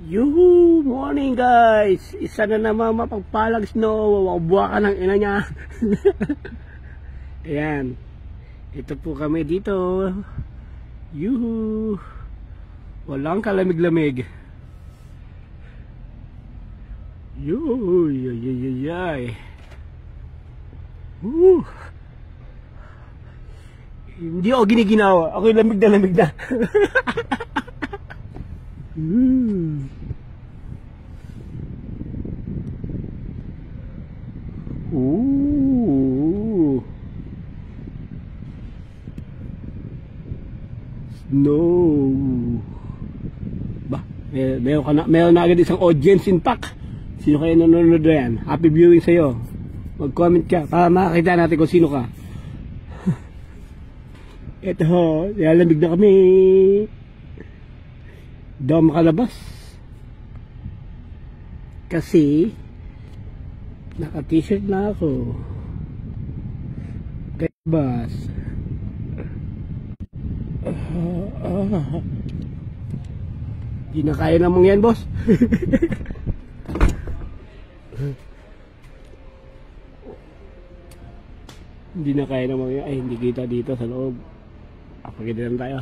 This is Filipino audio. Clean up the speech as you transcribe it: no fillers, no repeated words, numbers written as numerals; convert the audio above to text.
Yuhu! Morning guys! Isa na naman mapagpalang snow. Wabuha ka ng ina niya. Ayan. Ito po kami dito. Yuhu! Walang kalamig-lamig. Yuhu! Yayayayay. Hindi ako giniginawa. Ako'y lamig na lamig na. Snow. Ba, meron na agad isang audience in pack. Sino kayo nanonood na yan? Happy viewing sa'yo. Mag-comment ka para makakita natin kung sino ka. Ito ho, lalamig na kami. Daw makalabas kasi naka t-shirt na ako kaya bas di na kaya namang yan boss. Hindi na kaya namang yan. Ay, hindi kita dito sa loob. Pagkita lang tayo.